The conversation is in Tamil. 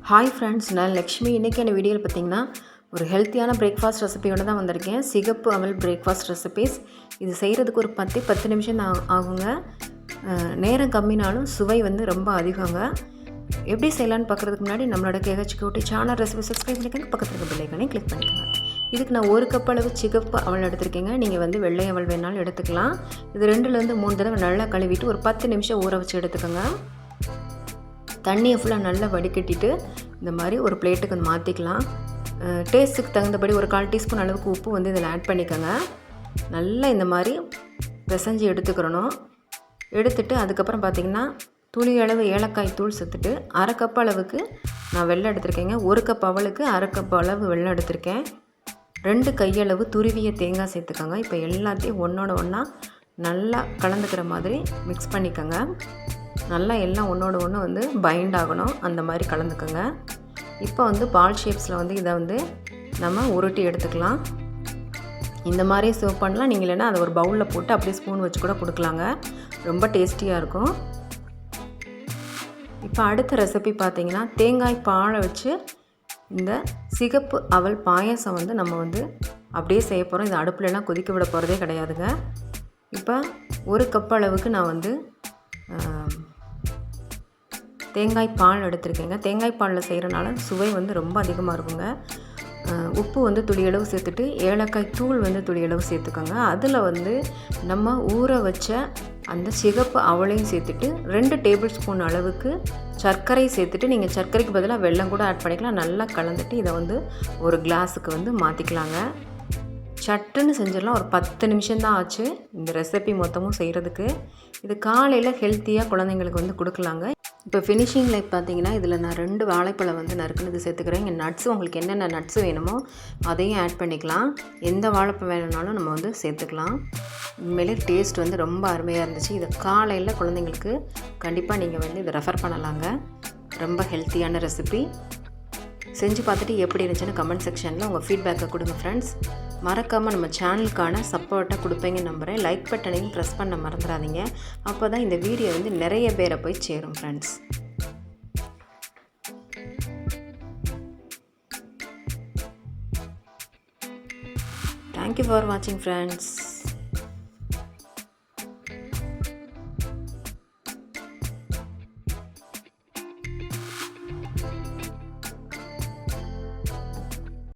ஹாய் ஃப்ரெண்ட்ஸ், நான் லக்ஷ்மி. இன்றைக்கான வீடியோவில் பார்த்திங்கன்னா ஒரு ஹெல்த்தியான பிரேக்ஃபாஸ்ட் ரெசிபியோடு தான் வந்திருக்கேன். சிகப்பு அவல் பிரேக்ஃபாஸ்ட் ரெசிபீஸ். இது செய்கிறதுக்கு ஒரு 10 நிமிஷம் தான் ஆகுங்க. நேரம் கம்மினாலும் சுவை வந்து ரொம்ப அதிகங்க. எப்படி செய்யலான்னு பார்க்குறதுக்கு முன்னாடி நம்மளோட கேஹெச்கோட்டி சேனல் ரெசிபி சப்ஸ்கிரைப் பண்ணிக்கோங்க. பக்கத்தில் இருக்க பெல் ஐக்கானை கிளிக் பண்ணிக்கோங்க. இதுக்கு நான் 1 கப் அளவு சிகப்பு அவல் எடுத்திருக்கேங்க. நீங்கள் வந்து வெள்ளை அவல் வேணாலும் எடுத்துக்கலாம். இது 2லேருந்து 3 தடவை நல்லா கழுவிட்டு ஒரு 10 நிமிஷம் ஊற வச்சு எடுத்துக்கோங்க. தண்ணியை ஃபுல்லாக நல்லா வடிகட்டிட்டு இந்த மாதிரி ஒரு பிளேட்டுக்கு வந்து மாற்றிக்கலாம். டேஸ்ட்டுக்கு தகுந்தபடி ஒரு 1/4 டீஸ்பூன் அளவுக்கு உப்பு வந்து இதில் ஆட் பண்ணிக்கோங்க. நல்லா இந்த மாதிரி பிசைஞ்சு எடுத்துக்கிறணும். எடுத்துட்டு அதுக்கப்புறம் பார்த்திங்கன்னா துளி அளவு ஏலக்காய் தூள் சேர்த்துட்டு 1/2 கப் அளவுக்கு நான் வெல்லம் எடுத்திருக்கேங்க. 1 கப் அவலுக்கு 1/2 கப் அளவு வெல்லம் எடுத்திருக்கேன். 2 கையளவு துருவிய தேங்காய் சேர்த்துக்கோங்க. இப்போ எல்லாத்தையும் ஒன்றோட ஒன்றா நல்லா கலந்துக்கிற மாதிரி மிக்ஸ் பண்ணிக்கோங்க. நல்லா எல்லாம் ஒன்றோட ஒன்று வந்து பைண்ட் ஆகணும், அந்த மாதிரி கலந்துக்கோங்க. இப்போ வந்து பால் ஷேப்ஸில் வந்து இதை வந்து நம்ம உருட்டி எடுத்துக்கலாம். இந்த மாதிரி சர்வ் பண்ணலாம். நீங்கள் இல்லைன்னா அதை ஒரு பவுலில் போட்டு அப்படியே ஸ்பூன் வச்சு கூட கொடுக்கலாங்க. ரொம்ப டேஸ்டியாக இருக்கும். இப்போ அடுத்த ரெசிபி பார்த்திங்கன்னா தேங்காய் பாலை வச்சு இந்த சிகப்பு அவல் பாயசம் வந்து நம்ம வந்து அப்படியே செய்ய போகிறோம். இது அடுப்புலலாம் கொதிக்க விட போகிறதே கிடையாதுங்க. இப்போ 1 கப் அளவுக்கு நான் வந்து தேங்காய் பால் எடுத்துருக்கேங்க. தேங்காய் பாலில் செய்கிறனால சுவை வந்து ரொம்ப அதிகமாக இருக்குங்க. உப்பு வந்து துளியளவு சேர்த்துட்டு ஏலக்காய் தூள் வந்து துளியளவு சேர்த்துக்கோங்க. அதில் வந்து நம்ம ஊற வச்ச அந்த சிகப்பு அவளையும் சேர்த்துட்டு 2 டேபிள் ஸ்பூன் அளவுக்கு சர்க்கரை சேர்த்துட்டு, நீங்கள் சர்க்கரைக்கு பதிலாக வெல்லம் கூட ஆட் பண்ணிக்கலாம். நல்லா கலந்துட்டு இதை வந்து ஒரு கிளாஸுக்கு வந்து மாற்றிக்கலாங்க. சட்டுன்னு செஞ்சிடலாம். ஒரு 10 நிமிஷம் தான் ஆச்சு இந்த ரெசிபி மொத்தமும் செய்கிறதுக்கு. இது காலையில் ஹெல்த்தியாக குழந்தைங்களுக்கு வந்து கொடுக்கலாங்க. இப்போ ஃபினிஷிங்கில் பார்த்தீங்கன்னா இதில் நான் 2 வாழைப்பழம் வந்து நறுக்குனது சேர்த்துக்கிறேன். இங்கே நட்ஸு உங்களுக்கு என்னென்ன நட்ஸு வேணுமோ அதையும் ஆட் பண்ணிக்கலாம். எந்த வாழைப்பழம் வேணும்னாலும் நம்ம வந்து சேர்த்துக்கலாம். உண்மையிலே டேஸ்ட் வந்து ரொம்ப அருமையாக இருந்துச்சு. இதை காலையில் குழந்தைங்களுக்கு கண்டிப்பாக நீங்கள் வந்து இதை ரெஃபர் பண்ணலாங்க. ரொம்ப ஹெல்த்தியான ரெசிபி. செஞ்சு பார்த்துட்டு எப்படி இருந்துச்சுன்னு கமெண்ட் செக்ஷனில் உங்கள் ஃபீட்பேக்கை கொடுங்க ஃப்ரெண்ட்ஸ். மறக்காமல் நம்ம சேனலுக்கான சப்போர்ட்டை கொடுப்பீங்கன்னு நம்புகிறேன். லைக் பட்டனையும் ப்ரெஸ் பண்ண மறந்துடாதீங்க. அப்போ தான் இந்த வீடியோ வந்து நிறைய பேரை போய் சேரும் ஃப்ரெண்ட்ஸ். தேங்க்யூ ஃபார் வாட்சிங் ஃப்ரெண்ட்ஸ்.